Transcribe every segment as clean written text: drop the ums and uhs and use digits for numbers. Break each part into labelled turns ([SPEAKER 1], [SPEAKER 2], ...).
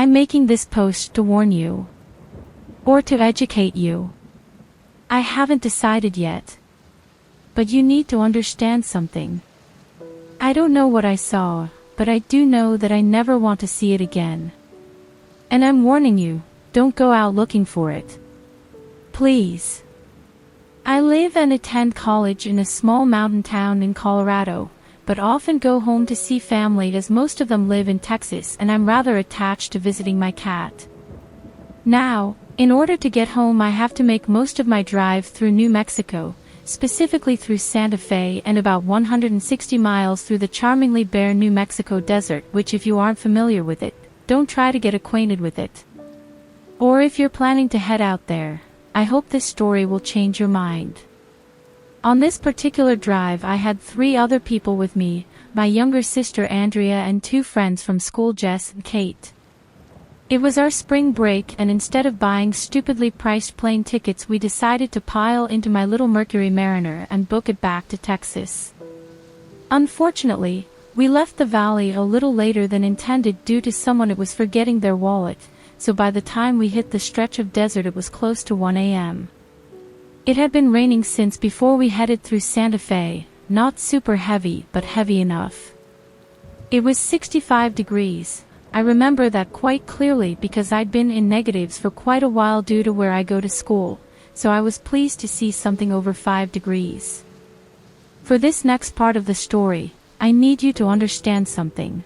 [SPEAKER 1] I'm making this post to warn you. Or to educate you. I haven't decided yet. But you need to understand something. I don't know what I saw, but I do know that I never want to see it again. And I'm warning you, don't go out looking for it. Please. I live and attend college in a small mountain town in Colorado, but often go home to see family as most of them live in Texas, and I'm rather attached to visiting my cat. Now, in order to get home I have to make most of my drive through New Mexico, specifically through Santa Fe and about 160 miles through the charmingly bare New Mexico desert, which if you aren't familiar with it, don't try to get acquainted with it. Or if you're planning to head out there, I hope this story will change your mind. On this particular drive I had 3 other people with me, my younger sister Andrea and 2 friends from school, Jess and Kate. It was our spring break, and instead of buying stupidly priced plane tickets we decided to pile into my little Mercury Mariner and book it back to Texas. Unfortunately, we left the valley a little later than intended due to someone forgetting their wallet, so by the time we hit the stretch of desert it was close to 1 a.m. It had been raining since before we headed through Santa Fe, not super heavy but heavy enough. It was 65 degrees. I remember that quite clearly because I'd been in negatives for quite a while due to where I go to school, so I was pleased to see something over 5 degrees. For this next part of the story, I need you to understand something.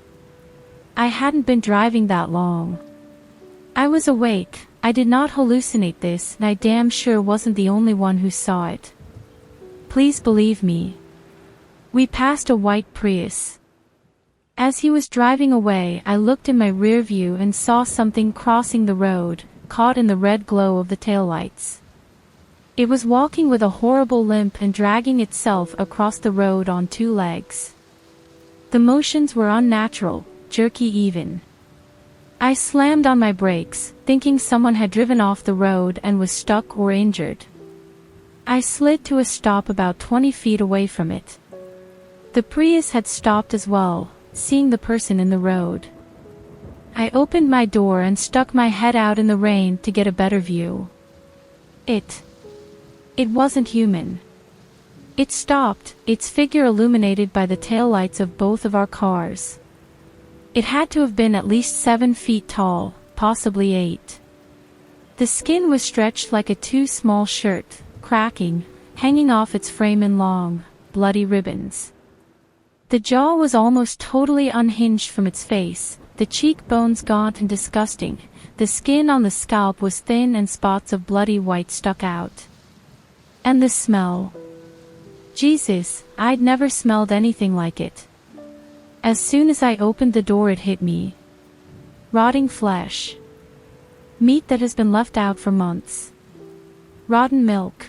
[SPEAKER 1] I hadn't been driving that long. I was awake, I did not hallucinate this, and I damn sure wasn't the only one who saw it. Please believe me. We passed a white Prius. As he was driving away I looked in my rear view and saw something crossing the road, caught in the red glow of the taillights. It was walking with a horrible limp and dragging itself across the road on 2 legs. The motions were unnatural, jerky even. I slammed on my brakes, thinking someone had driven off the road and was stuck or injured. I slid to a stop about 20 feet away from it. The Prius had stopped as well, seeing the person in the road. I opened my door and stuck my head out in the rain to get a better view. It wasn't human. It stopped, its figure illuminated by the taillights of both of our cars. It had to have been at least 7 feet tall, possibly 8. The skin was stretched like a too small shirt, cracking, hanging off its frame in long, bloody ribbons. The jaw was almost totally unhinged from its face, the cheekbones gaunt and disgusting, the skin on the scalp was thin and spots of bloody white stuck out. And the smell. Jesus, I'd never smelled anything like it. As soon as I opened the door it hit me. Rotting flesh. Meat that has been left out for months. Rotten milk.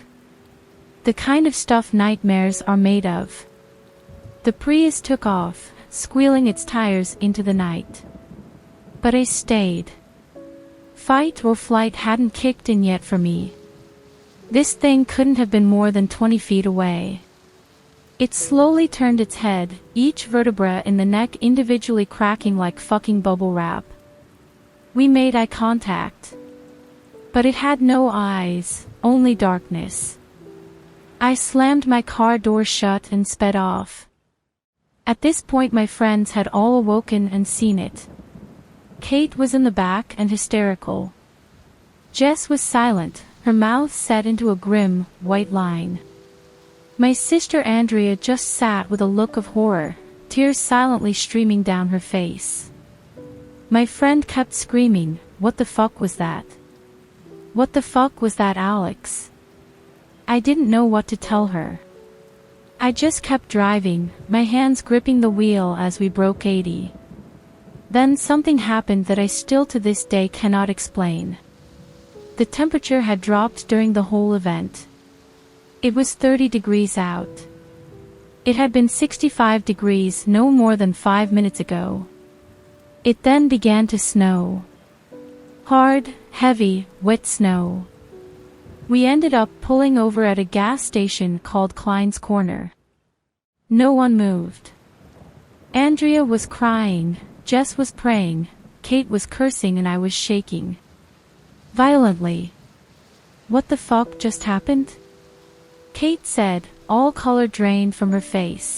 [SPEAKER 1] The kind of stuff nightmares are made of. The Prius took off, squealing its tires into the night. But I stayed. Fight or flight hadn't kicked in yet for me. This thing couldn't have been more than 20 feet away. It slowly turned its head, each vertebra in the neck individually cracking like fucking bubble wrap. We made eye contact. But it had no eyes, only darkness. I slammed my car door shut and sped off. At this point my friends had all awoken and seen it. Kate was in the back and hysterical. Jess was silent, her mouth set into a grim, white line. My sister Andrea just sat with a look of horror, tears silently streaming down her face. My friend kept screaming, "What the fuck was that? What the fuck was that, Alex?" I didn't know what to tell her. I just kept driving, my hands gripping the wheel as we broke 80. Then something happened that I still to this day cannot explain. The temperature had dropped during the whole event. It was 30 degrees out. It had been 65 degrees no more than 5 minutes ago. It then began to snow. Hard, heavy, wet snow. We ended up pulling over at a gas station called Klein's Corner. No one moved. Andrea was crying, Jess was praying, Kate was cursing and I was shaking violently. "What the fuck just happened?" Kate said, all color drained from her face.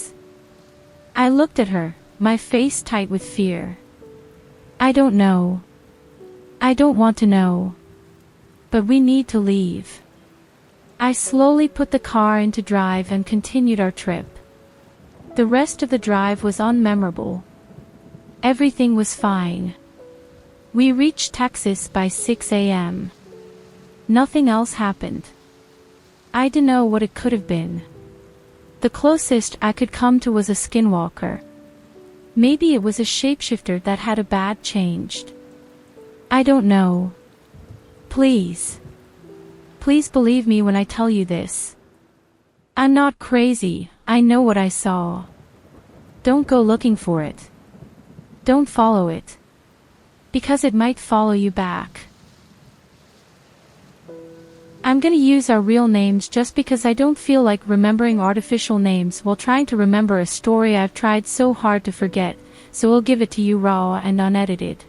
[SPEAKER 1] I looked at her, my face tight with fear. "I don't know. I don't want to know. But we need to leave." I slowly put the car into drive and continued our trip. The rest of the drive was unmemorable. Everything was fine. We reached Texas by 6 a.m. Nothing else happened. I didn't know what it could have been. The closest I could come to was a skinwalker. Maybe it was a shapeshifter that had a bad changed. I don't know. Please. Please believe me when I tell you this. I'm not crazy, I know what I saw. Don't go looking for it. Don't follow it. Because it might follow you back. I'm gonna use our real names just because I don't feel like remembering artificial names while trying to remember a story I've tried so hard to forget, so I'll give it to you raw and unedited.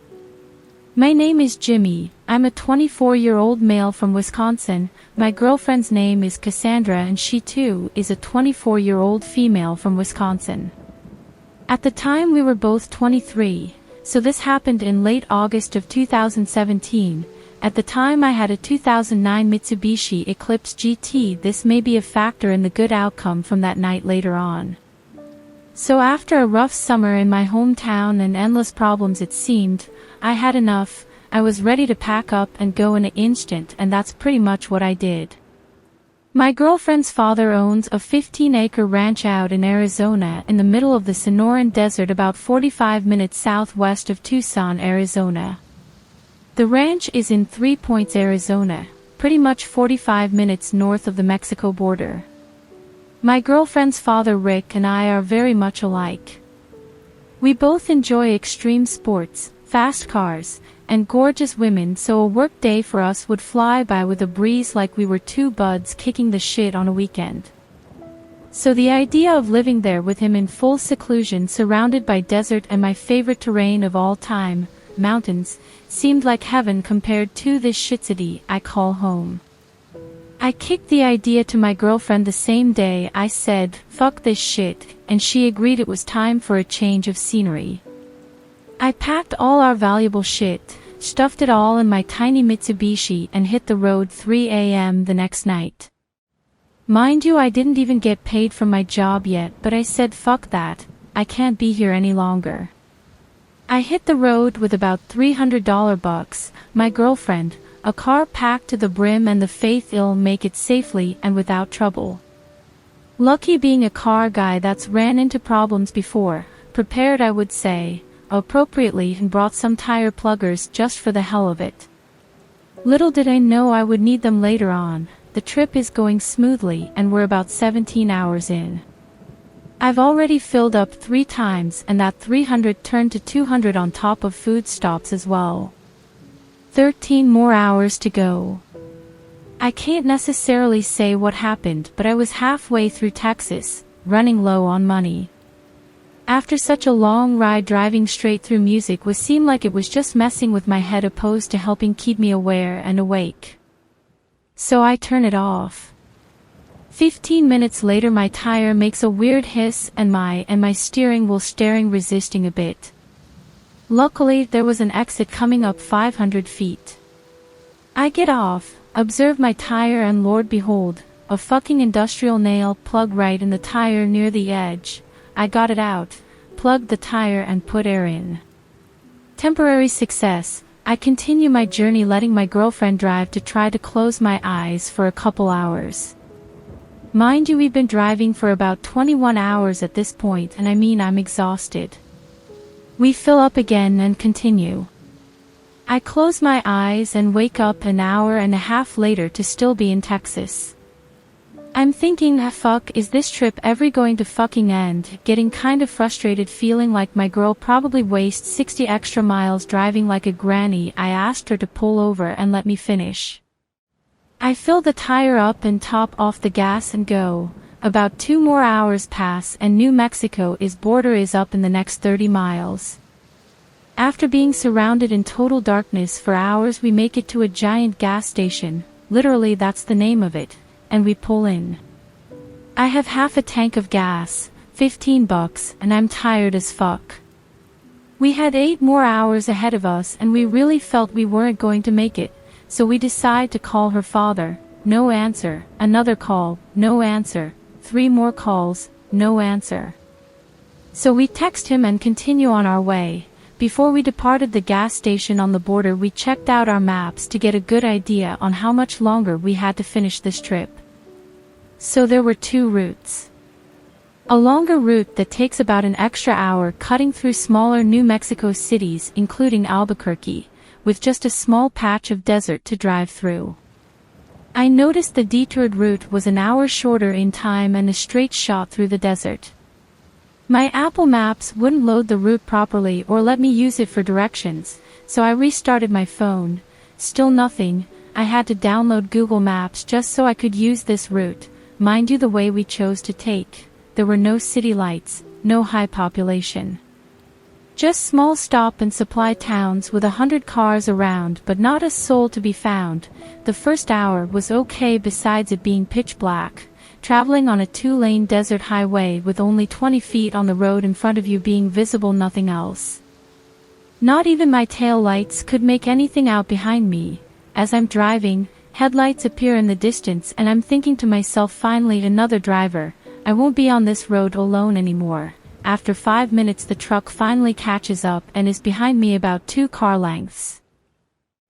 [SPEAKER 1] My name is Jimmy, I'm a 24-year-old male from Wisconsin, my girlfriend's name is Cassandra and she too is a 24-year-old female from Wisconsin. At the time we were both 23, so this happened in late August of 2017. At the time I had a 2009 Mitsubishi Eclipse GT. This may be a factor in the good outcome from that night later on. So after a rough summer in my hometown and endless problems it seemed, I had enough. I was ready to pack up and go in an instant, and that's pretty much what I did. My girlfriend's father owns a 15-acre ranch out in Arizona in the middle of the Sonoran Desert about 45 minutes southwest of Tucson, Arizona. The ranch is in 3 Points, Arizona, pretty much 45 minutes north of the Mexico border. My girlfriend's father Rick and I are very much alike. We both enjoy extreme sports, fast cars, and gorgeous women, so a work day for us would fly by with a breeze like we were two buds kicking the shit on a weekend. So the idea of living there with him in full seclusion surrounded by desert and my favorite terrain of all time, mountains, seemed like heaven compared to this shit city I call home. I kicked the idea to my girlfriend the same day. I said, "Fuck this shit," and she agreed it was time for a change of scenery. I packed all our valuable shit, stuffed it all in my tiny Mitsubishi and hit the road 3 a.m. the next night. Mind you, I didn't even get paid from my job yet, but I said fuck that, I can't be here any longer. I hit the road with about $300 bucks, my girlfriend, a car packed to the brim and the faith it'll make it safely and without trouble. Lucky being a car guy that's ran into problems before, prepared I would say, appropriately, and brought some tire pluggers just for the hell of it. Little did I know I would need them later on. The trip is going smoothly and we're about 17 hours in. I've already filled up 3 times and that 300 turned to 200 on top of food stops as well. 13 more hours to go. I can't necessarily say what happened, but I was halfway through Texas, running low on money. After such a long ride, driving straight through music would seem like it was just messing with my head opposed to helping keep me aware and awake. So I turn it off. 15 minutes later my tire makes a weird hiss and my steering wheel staring resisting a bit. Luckily there was an exit coming up 500 feet. I get off, observe my tire and Lord behold, a fucking industrial nail plug right in the tire near the edge. I got it out, plugged the tire and put air in. Temporary success. I continue my journey letting my girlfriend drive to try to close my eyes for a couple hours. Mind you, we've been driving for about 21 hours at this point, and I mean I'm exhausted. We fill up again and continue. I close my eyes and wake up an hour and a half later to still be in Texas. I'm thinking, fuck, is this trip ever going to fucking end? Getting kind of frustrated, feeling like my girl probably wastes 60 extra miles driving like a granny. I asked her to pull over and let me finish. I fill the tire up and top off the gas and go. About 2 more hours pass and New Mexico border is up in the next 30 miles. After being surrounded in total darkness for hours, we make it to a giant gas station, literally that's the name of it, and we pull in. I have half a tank of gas, $15, and I'm tired as fuck. We had 8 more hours ahead of us and we really felt we weren't going to make it, so we decide to call her father. No answer. Another call, no answer. 3 more calls, no answer. So we text him and continue on our way. Before we departed the gas station on the border, we checked out our maps to get a good idea on how much longer we had to finish this trip. So there were 2 routes. A longer route that takes about an extra hour cutting through smaller New Mexico cities including Albuquerque, with just a small patch of desert to drive through. I noticed the detoured route was an hour shorter in time and a straight shot through the desert. My Apple Maps wouldn't load the route properly or let me use it for directions, so I restarted my phone. Still nothing. I had to download Google Maps just so I could use this route, mind you the way we chose to take. There were no city lights, no high population. Just small stop and supply towns with 100 cars around but not a soul to be found. The first hour was okay besides it being pitch black, traveling on a 2-lane desert highway with only 20 feet on the road in front of you being visible, nothing else. Not even my tail lights could make anything out behind me. As I'm driving, headlights appear in the distance and I'm thinking to myself, finally another driver. I won't be on this road alone anymore. After 5 minutes the truck finally catches up and is behind me about 2 car lengths.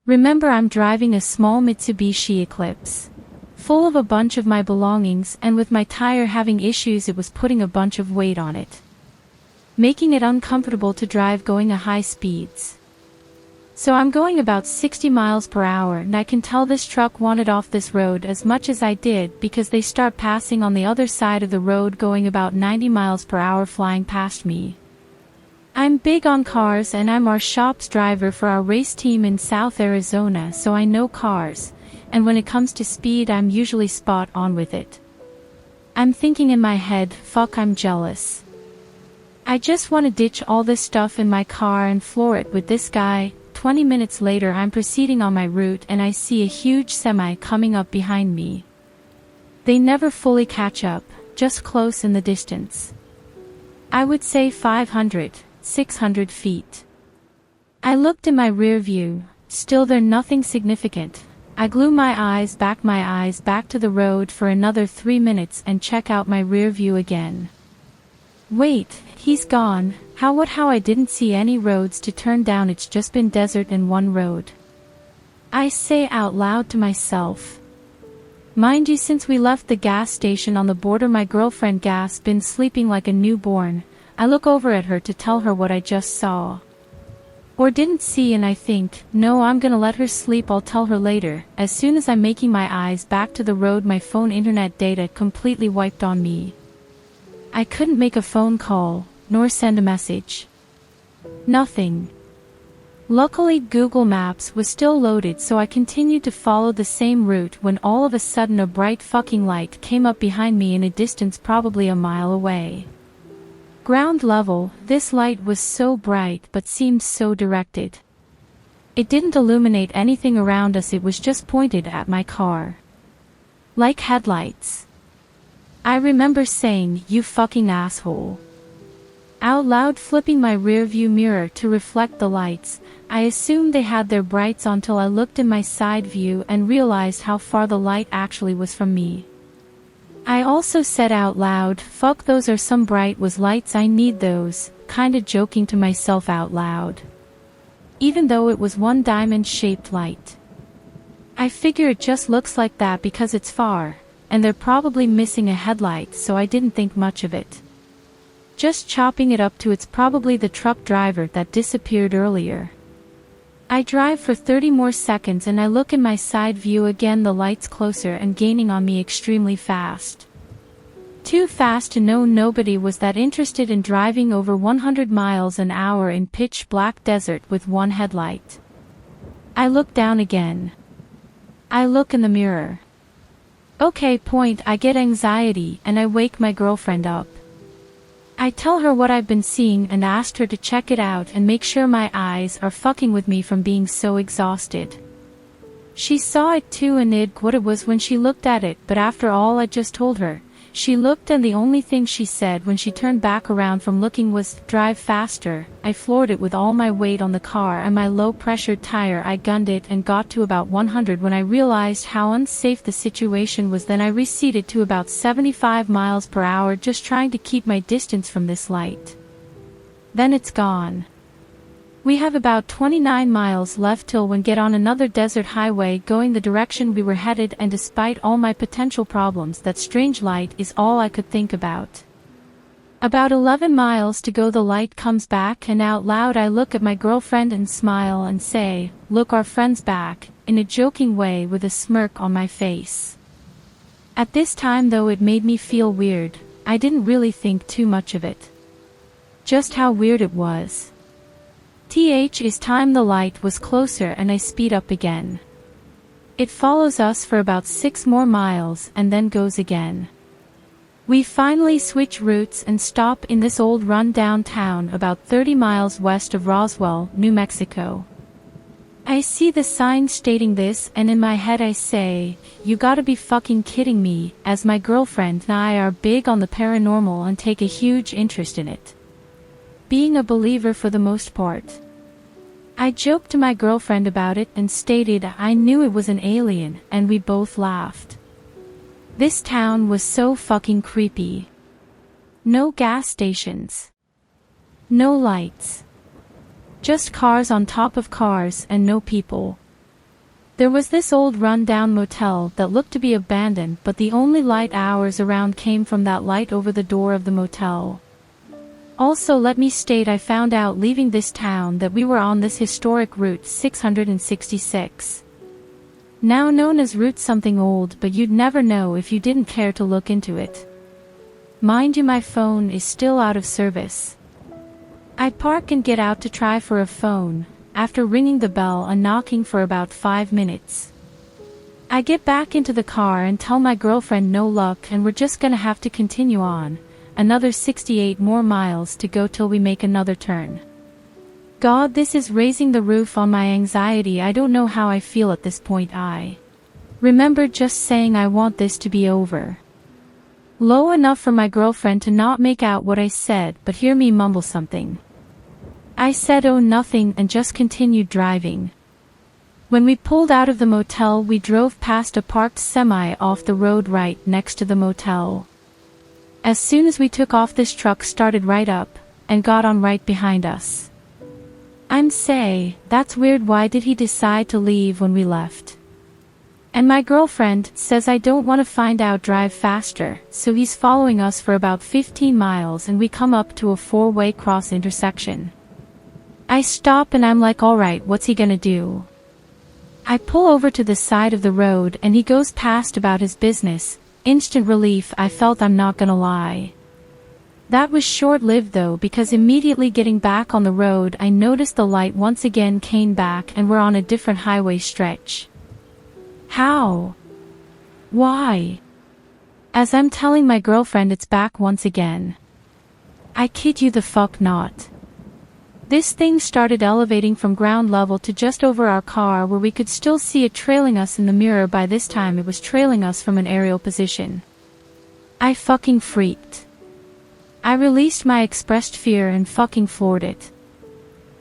[SPEAKER 1] Remember, I'm driving a small Mitsubishi Eclipse, full of a bunch of my belongings, and with my tire having issues it was putting a bunch of weight on it, making it uncomfortable to drive going at high speeds. So I'm going about 60 miles per hour and I can tell this truck wanted off this road as much as I did because they start passing on the other side of the road going about 90 miles per hour flying past me. I'm big on cars and I'm our shop's driver for our race team in South Arizona, so I know cars, and when it comes to speed I'm usually spot on with it. I'm thinking in my head, fuck, I'm jealous. I just want to ditch all this stuff in my car and floor it with this guy. 20 minutes later I'm proceeding on my route and I see a huge semi coming up behind me. They never fully catch up, just close in the distance. I would say 500, 600 feet. I looked in my rear view, still there nothing significant. I glue my eyes back to the road for another 3 minutes and check out my rear view again. Wait, he's gone. How I didn't see any roads to turn down, it's just been desert and 1 road. I say out loud to myself. Mind you, since we left the gas station on the border my girlfriend Gas been sleeping like a newborn. I look over at her to tell her what I just saw. Or didn't see, and I think, no, I'm gonna let her sleep, I'll tell her later. As soon as I'm making my eyes back to the road my phone internet data completely wiped on me. I couldn't make a phone call, nor send a message. Nothing. Luckily Google Maps was still loaded, so I continued to follow the same route when all of a sudden a bright fucking light came up behind me in a distance probably a mile away. Ground level, this light was so bright but seemed so directed. It didn't illuminate anything around us, it was just pointed at my car. Like headlights. I remember saying, "You fucking asshole," out loud, flipping my rearview mirror to reflect the lights. I assumed they had their brights on till I looked in my side view and realized how far the light actually was from me. I also said out loud, "Fuck, those are some bright was lights, I need those," kinda joking to myself out loud. Even though it was one diamond-shaped light. I figure it just looks like that because it's far, and they're probably missing a headlight, so I didn't think much of it. Just chopping it up to it's probably the truck driver that disappeared earlier. I drive for 30 more seconds and I look in my side view again, the light's closer and gaining on me extremely fast. Too fast to know nobody was that interested in driving over 100 miles an hour in pitch black desert with one headlight. I look down again. I look in the mirror. Okay, point, I get anxiety and I wake my girlfriend up. I tell her what I've been seeing and asked her to check it out and make sure my eyes are fucking with me from being so exhausted. She saw it too and knew what it was when she looked at it, but after all I just told her, she looked and the only thing she said when she turned back around from looking was, "Drive faster." I floored it with all my weight on the car and my low-pressure tire. I gunned it and got to about 100 when I realized how unsafe the situation was. Then I receded to about 75 miles per hour, just trying to keep my distance from this light. Then it's gone. We have about 29 miles left till we get on another desert highway going the direction we were headed, and despite all my potential problems, that strange light is all I could think about. About 11 miles to go, the light comes back, and out loud I look at my girlfriend and smile and say, "Look, our friend's back," in a joking way with a smirk on my face. At this time though, it made me feel weird. I didn't really think too much of it. Just how weird it was. Is time the light was closer and I speed up again. It follows us for about 6 more miles and then goes again. We finally switch routes and stop in this old run-down town about 30 miles west of Roswell, New Mexico. I see the sign stating this and in my head I say, "You gotta be fucking kidding me," as my girlfriend and I are big on the paranormal and take a huge interest in it. Being a believer for the most part. I joked to my girlfriend about it and stated I knew it was an alien, and we both laughed. This town was so fucking creepy. No gas stations. No lights. Just cars on top of cars and no people. There was this old run-down motel that looked to be abandoned, but the only light hours around came from that light over the door of the motel. Also, let me state, I found out leaving this town that we were on this historic Route 666. Now known as Route something old, but you'd never know if you didn't care to look into it. Mind you, my phone is still out of service. I park and get out to try for a phone, after ringing the bell and knocking for about 5 minutes. I get back into the car and tell my girlfriend no luck and we're just gonna have to continue on. Another 68 more miles to go till we make another turn. God, this is raising the roof on my anxiety. I don't know how I feel at this point. I remember just saying I want this to be over. Low enough for my girlfriend to not make out what I said but hear me mumble something. I said oh nothing and just continued driving. When we pulled out of the motel, we drove past a parked semi off the road right next to the motel. As soon as we took off, this truck started right up, and got on right behind us. That's weird, why did he decide to leave when we left? And my girlfriend says I don't want to find out, drive faster, so he's following us for about 15 miles and we come up to a 4-way cross intersection. I stop and I'm like, alright, what's he gonna do? I pull over to the side of the road and he goes past about his business. Instant relief I felt, I'm not gonna lie. That was short-lived though, because immediately getting back on the road I noticed the light once again came back and we're on a different highway stretch. How? Why? As I'm telling my girlfriend, it's back once again. I kid you the fuck not. This thing started elevating from ground level to just over our car, where we could still see it trailing us in the mirror. By this time it was trailing us from an aerial position. I fucking freaked. I released my expressed fear and fucking floored it.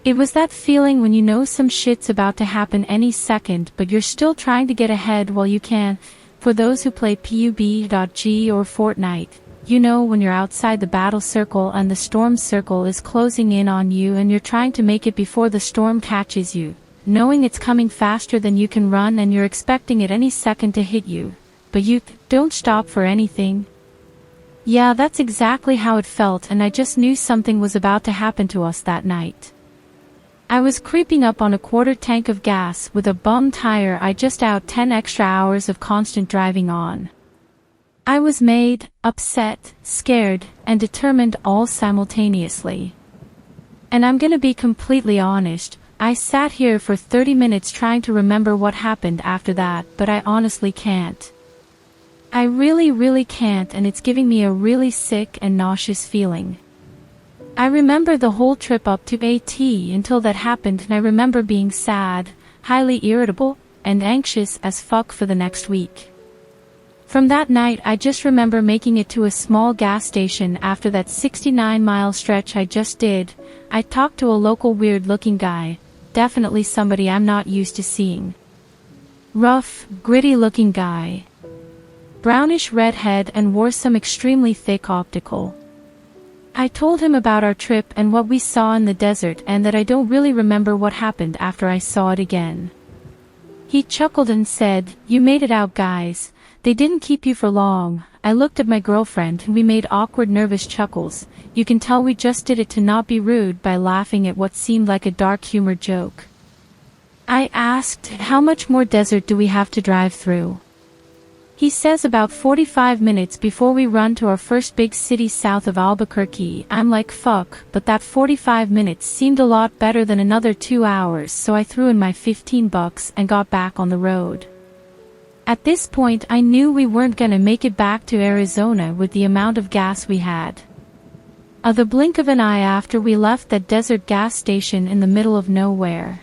[SPEAKER 1] It was that feeling when you know some shit's about to happen any second but you're still trying to get ahead while you can. For those who play PUBG or Fortnite, you know when you're outside the battle circle and the storm circle is closing in on you and you're trying to make it before the storm catches you, knowing it's coming faster than you can run and you're expecting it any second to hit you, but you don't stop for anything. Yeah, that's exactly how it felt, and I just knew something was about to happen to us that night. I was creeping up on a quarter tank of gas with a bum tire. I just out 10 extra hours of constant driving on. I was made, upset, scared, and determined all simultaneously. And I'm gonna be completely honest, I sat here for 30 minutes trying to remember what happened after that, but I honestly can't. I really can't, and it's giving me a really sick and nauseous feeling. I remember the whole trip up to AT until that happened, and I remember being sad, highly irritable, and anxious as fuck for the next week. From that night I just remember making it to a small gas station after that 69-mile stretch I just did. I talked to a local weird-looking guy, definitely somebody I'm not used to seeing. Rough, gritty-looking guy. Brownish redhead and wore some extremely thick optical. I told him about our trip and what we saw in the desert and that I don't really remember what happened after I saw it again. He chuckled and said, "You made it out, guys. They didn't keep you for long." I looked at my girlfriend and we made awkward nervous chuckles. You can tell we just did it to not be rude by laughing at what seemed like a dark humor joke. I asked, "How much more desert do we have to drive through?" He says about 45 minutes before we run to our first big city south of Albuquerque. I'm like, fuck, but that 45 minutes seemed a lot better than another 2 hours, so I threw in my $15 and got back on the road. At this point I knew we weren't gonna make it back to Arizona with the amount of gas we had. The blink of an eye after we left that desert gas station in the middle of nowhere.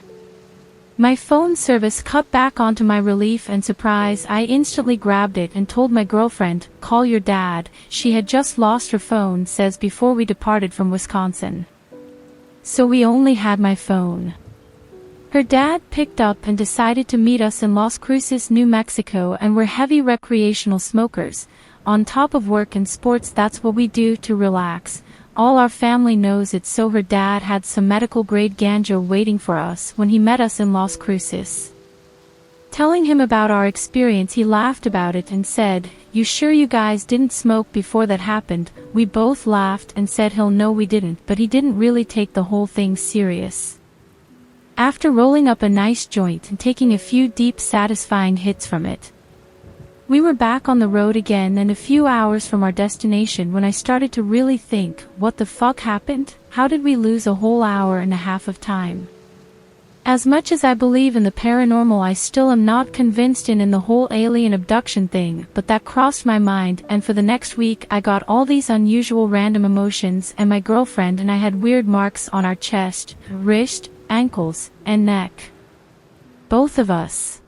[SPEAKER 1] My phone service cut back. Onto my relief and surprise, I instantly grabbed it and told my girlfriend, "Call your dad." She had just lost her phone, says, before we departed from Wisconsin. So we only had my phone. Her dad picked up and decided to meet us in Las Cruces, New Mexico, and we're heavy recreational smokers. On top of work and sports, that's what we do to relax. All our family knows it, so her dad had some medical-grade ganja waiting for us when he met us in Las Cruces. Telling him about our experience, he laughed about it and said, "You sure you guys didn't smoke before that happened?" We both laughed and said he'll know we didn't, but he didn't really take the whole thing serious. After rolling up a nice joint and taking a few deep, satisfying hits from it, we were back on the road again and a few hours from our destination when I started to really think, what the fuck happened? How did we lose a whole hour and a half of time? As much as I believe in the paranormal, I still am not convinced in the whole alien abduction thing, but that crossed my mind, and for the next week I got all these unusual random emotions, and my girlfriend and I had weird marks on our chest, wrist, ankles, and neck. Both of us.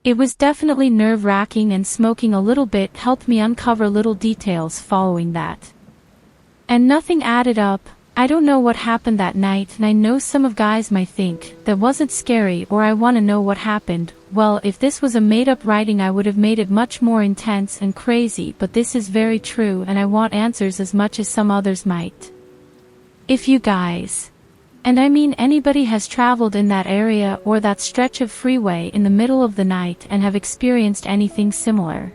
[SPEAKER 1] It was definitely nerve-wracking, and smoking a little bit helped me uncover little details following that. And nothing added up. I don't know what happened that night, and I know some of guys might think that wasn't scary or I want to know what happened. Well, if this was a made-up writing I would have made it much more intense and crazy, but this is very true and I want answers as much as some others might. If you guys, and I mean anybody, has traveled in that area or that stretch of freeway in the middle of the night and have experienced anything similar,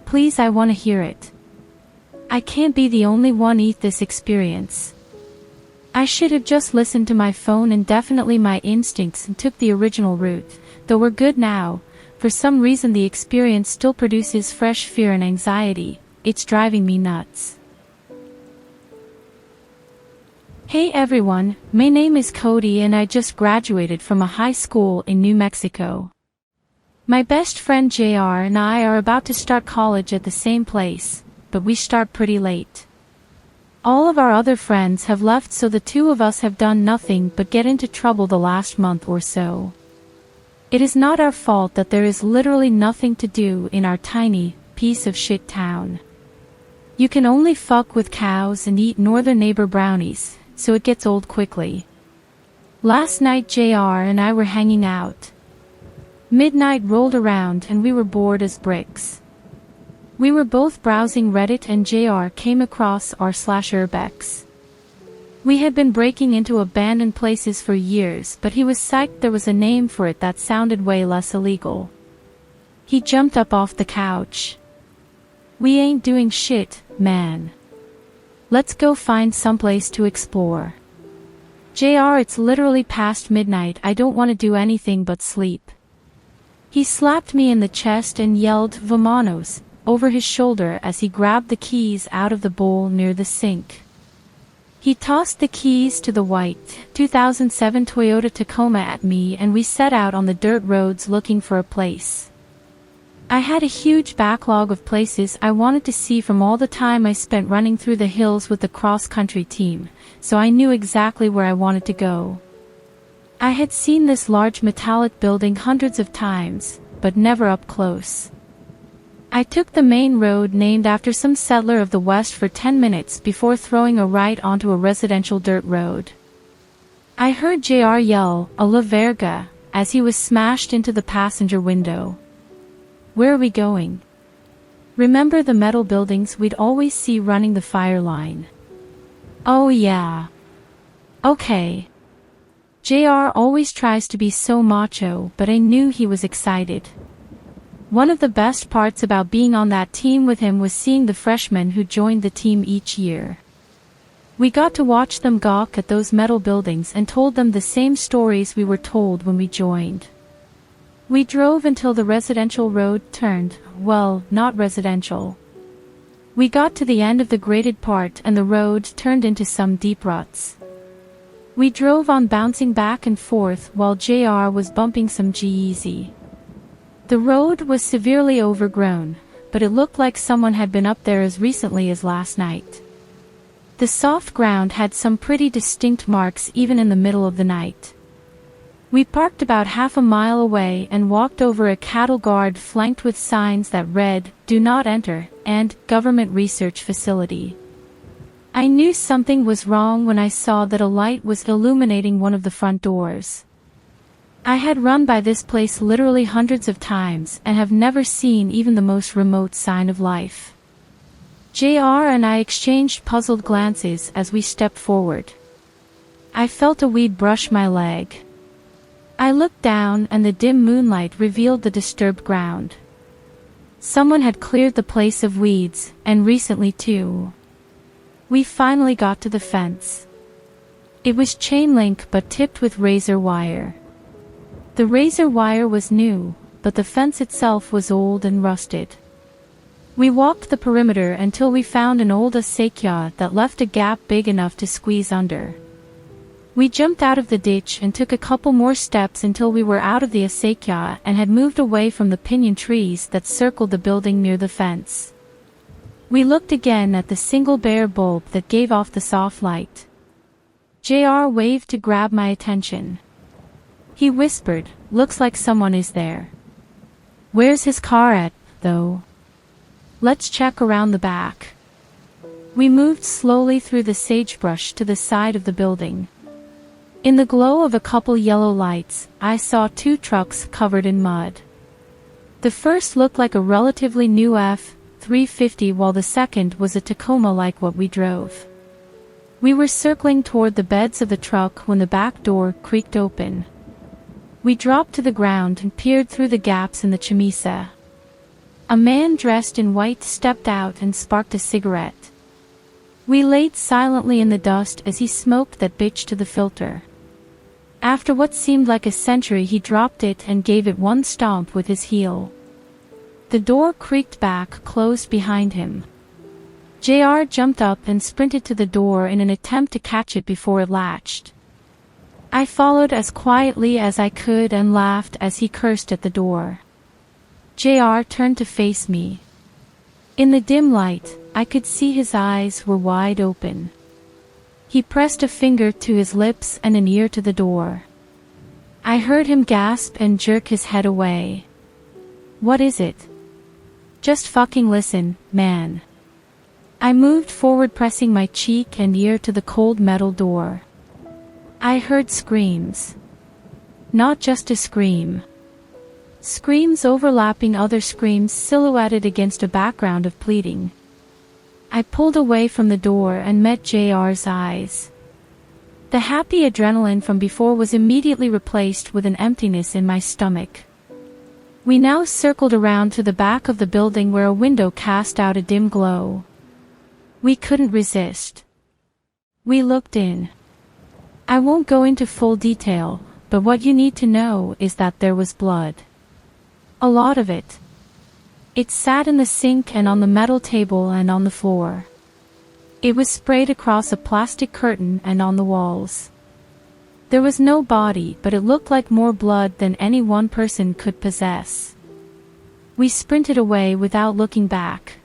[SPEAKER 1] please, I want to hear it. I can't be the only one with this experience. I should have just listened to my phone and definitely my instincts and took the original route, though we're good now. For some reason the experience still produces fresh fear and anxiety. It's driving me nuts. Hey everyone, my name is Cody and I just graduated from a high school in New Mexico. My best friend JR and I are about to start college at the same place, but we start pretty late. All of our other friends have left, so the two of us have done nothing but get into trouble the last month or so. It is not our fault that there is literally nothing to do in our tiny piece of shit town. You can only fuck with cows and eat northern neighbor brownies, so it gets old quickly. Last night JR and I were hanging out. Midnight rolled around and we were bored as bricks. We were both browsing Reddit and JR came across r/urbex. We had been breaking into abandoned places for years, but he was psyched there was a name for it that sounded way less illegal. He jumped up off the couch. "We ain't doing shit, man. Let's go find someplace to explore." JR, it's literally past midnight, I don't want to do anything but sleep. He slapped me in the chest and yelled "Vamonos" over his shoulder as he grabbed the keys out of the bowl near the sink. He tossed the keys to the white 2007 Toyota Tacoma at me and we set out on the dirt roads looking for a place. I had a huge backlog of places I wanted to see from all the time I spent running through the hills with the cross-country team, so I knew exactly where I wanted to go. I had seen this large metallic building hundreds of times, but never up close. I took the main road named after some settler of the West for 10 minutes before throwing a right onto a residential dirt road. I heard JR yell, "A la verga," as he was smashed into the passenger window. Where are we going? Remember the metal buildings we'd always see running the fire line? Oh yeah. Okay. JR always tries to be so macho, but I knew he was excited. One of the best parts about being on that team with him was seeing the freshmen who joined the team each year. We got to watch them gawk at those metal buildings and told them the same stories we were told when we joined. We drove until the residential road turned, well, not residential. We got to the end of the graded part and the road turned into some deep ruts. We drove on bouncing back and forth while JR was bumping some G-Eazy. The road was severely overgrown, but it looked like someone had been up there as recently as last night. The soft ground had some pretty distinct marks even in the middle of the night. We parked about half a mile away and walked over a cattle guard flanked with signs that read, "Do not enter," and "Government Research Facility." I knew something was wrong when I saw that a light was illuminating one of the front doors. I had run by this place literally hundreds of times and have never seen even the most remote sign of life. JR and I exchanged puzzled glances as we stepped forward. I felt a weed brush my leg. I looked down and the dim moonlight revealed the disturbed ground. Someone had cleared the place of weeds, and recently too. We finally got to the fence. It was chain link but tipped with razor wire. The razor wire was new, but the fence itself was old and rusted. We walked the perimeter until we found an old acequia that left a gap big enough to squeeze under. We jumped out of the ditch and took a couple more steps until we were out of the acequia and had moved away from the pinyon trees that circled the building near the fence. We looked again at the single bare bulb that gave off the soft light. JR waved to grab my attention. He whispered, "Looks like someone is there." "Where's his car at, though? Let's check around the back." We moved slowly through the sagebrush to the side of the building. In the glow of a couple yellow lights, I saw two trucks covered in mud. The first looked like a relatively new F-350 while the second was a Tacoma like what we drove. We were circling toward the beds of the truck when the back door creaked open. We dropped to the ground and peered through the gaps in the chamisa. A man dressed in white stepped out and sparked a cigarette. We laid silently in the dust as he smoked that bitch to the filter. After what seemed like a century he dropped it and gave it one stomp with his heel. The door creaked back closed behind him. JR jumped up and sprinted to the door in an attempt to catch it before it latched. I followed as quietly as I could and laughed as he cursed at the door. JR turned to face me. In the dim light, I could see his eyes were wide open. He pressed a finger to his lips and an ear to the door. I heard him gasp and jerk his head away. "What is it?" "Just fucking listen, man." I moved forward pressing my cheek and ear to the cold metal door. I heard screams. Not just a scream. Screams overlapping other screams silhouetted against a background of pleading. I pulled away from the door and met JR's eyes. The happy adrenaline from before was immediately replaced with an emptiness in my stomach. We now circled around to the back of the building where a window cast out a dim glow. We couldn't resist. We looked in. I won't go into full detail, but what you need to know is that there was blood. A lot of it. It sat in the sink and on the metal table and on the floor. It was sprayed across a plastic curtain and on the walls. There was no body, but it looked like more blood than any one person could possess. We sprinted away without looking back.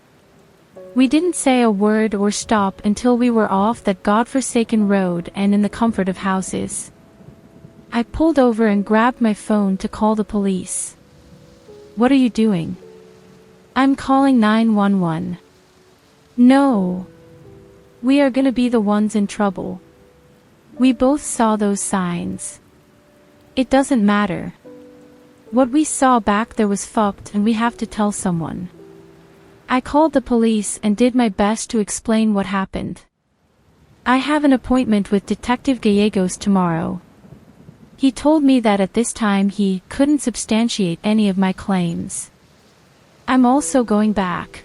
[SPEAKER 1] We didn't say a word or stop until we were off that godforsaken road and in the comfort of houses. I pulled over and grabbed my phone to call the police. "What are you doing?" "I'm calling 911. "No. We are gonna be the ones in trouble. We both saw those signs. It doesn't matter. What we saw back there was fucked and we have to tell someone." I called the police and did my best to explain what happened. "I have an appointment with Detective Gallegos tomorrow. He told me that at this time he couldn't substantiate any of my claims. I'm also going back.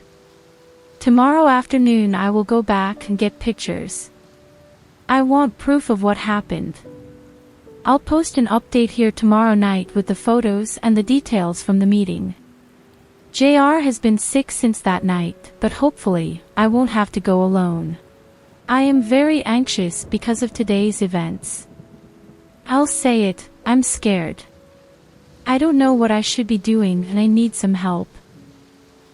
[SPEAKER 1] Tomorrow afternoon I will go back and get pictures. I want proof of what happened. I'll post an update here tomorrow night with the photos and the details from the meeting. JR has been sick since that night, but hopefully, I won't have to go alone. I am very anxious because of today's events. I'll say it, I'm scared. I don't know what I should be doing and I need some help.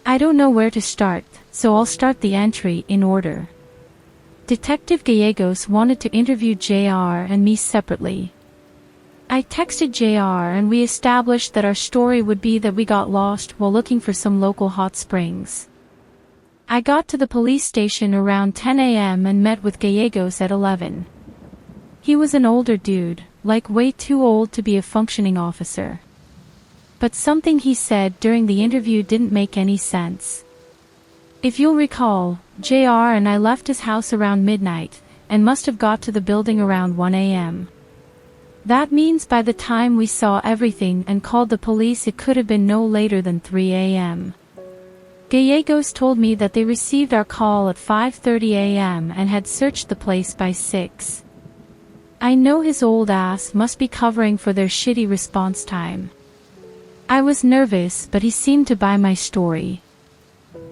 [SPEAKER 1] I don't know where to start, so I'll start the entry in order." Detective Gallegos wanted to interview JR and me separately. I texted JR and we established that our story would be that we got lost while looking for some local hot springs. I got to the police station around 10 a.m. and met with Gallegos at 11. He was an older dude, like way too old to be a functioning officer. But something he said during the interview didn't make any sense. If you'll recall, JR and I left his house around midnight, and must have got to the building around 1 a.m. That means by the time we saw everything and called the police it could have been no later than 3 a.m. Gallegos told me that they received our call at 5:30 a.m. and had searched the place by 6. I know his old ass must be covering for their shitty response time. I was nervous, but he seemed to buy my story.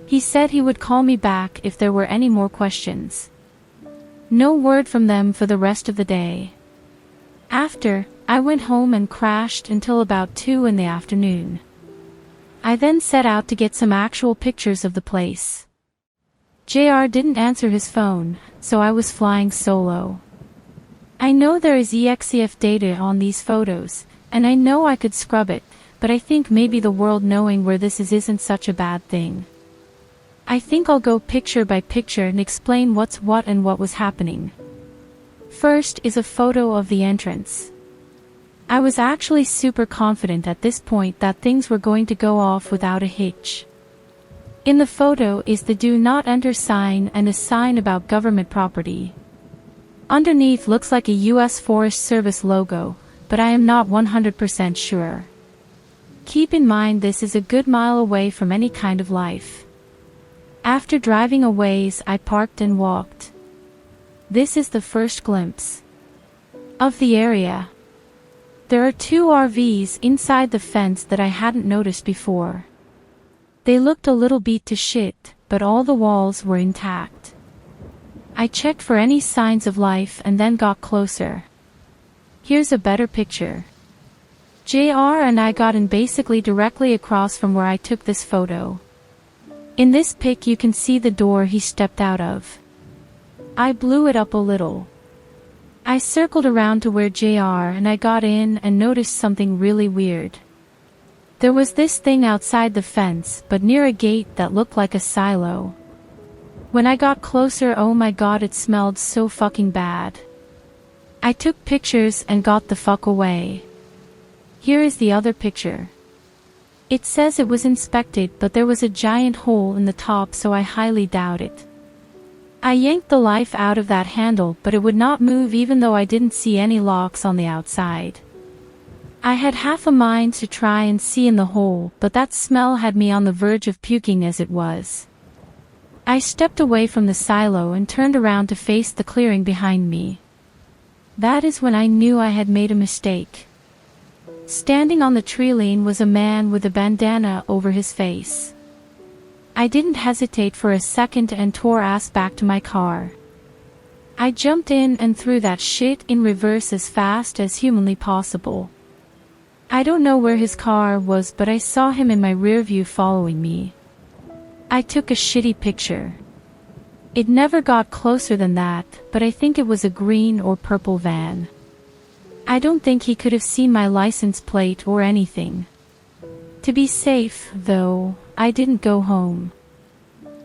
[SPEAKER 1] He said he would call me back if there were any more questions. No word from them for the rest of the day. After, I went home and crashed until about 2 in the afternoon. I then set out to get some actual pictures of the place. JR didn't answer his phone, so I was flying solo. I know there is EXIF data on these photos, and I know I could scrub it, but I think maybe the world knowing where this is isn't such a bad thing. I think I'll go picture by picture and explain what's what and what was happening. First is a photo of the entrance. I was actually super confident at this point that things were going to go off without a hitch. In the photo is the "Do Not Enter" sign and a sign about government property. Underneath looks like a U.S. Forest Service logo, but I am not 100% sure. Keep in mind this is a good mile away from any kind of life. After driving a ways I parked and walked. This is the first glimpse of the area. There are 2 RVs inside the fence that I hadn't noticed before. They looked a little beat to shit, but all the walls were intact. I checked for any signs of life and then got closer. Here's a better picture. JR and I got in basically directly across from where I took this photo. In this pic you can see the door he stepped out of. I blew it up a little. I circled around to where JR and I got in and noticed something really weird. There was this thing outside the fence but near a gate that looked like a silo. When I got closer, oh my god, it smelled so fucking bad. I took pictures and got the fuck away. Here is the other picture. It says it was inspected, but there was a giant hole in the top, so I highly doubt it. I yanked the life out of that handle, but it would not move even though I didn't see any locks on the outside. I had half a mind to try and see in the hole, but that smell had me on the verge of puking as it was. I stepped away from the silo and turned around to face the clearing behind me. That is when I knew I had made a mistake. Standing on the tree line was a man with a bandana over his face. I didn't hesitate for a second and tore ass back to my car. I jumped in and threw that shit in reverse as fast as humanly possible. I don't know where his car was, but I saw him in my rear view following me. I took a shitty picture. It never got closer than that, but I think it was a green or purple van. I don't think he could have seen my license plate or anything. To be safe, though, I didn't go home.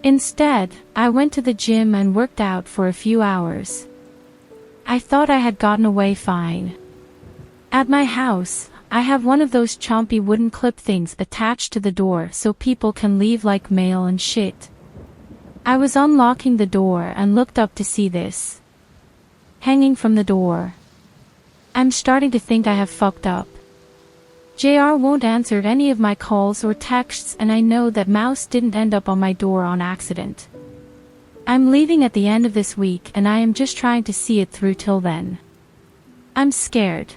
[SPEAKER 1] Instead, I went to the gym and worked out for a few hours. I thought I had gotten away fine. At my house, I have one of those chompy wooden clip things attached to the door so people can leave like mail and shit. I was unlocking the door and looked up to see this hanging from the door. I'm starting to think I have fucked up. JR won't answer any of my calls or texts, and I know that Mouse didn't end up on my door on accident. I'm leaving at the end of this week and I am just trying to see it through till then. I'm scared.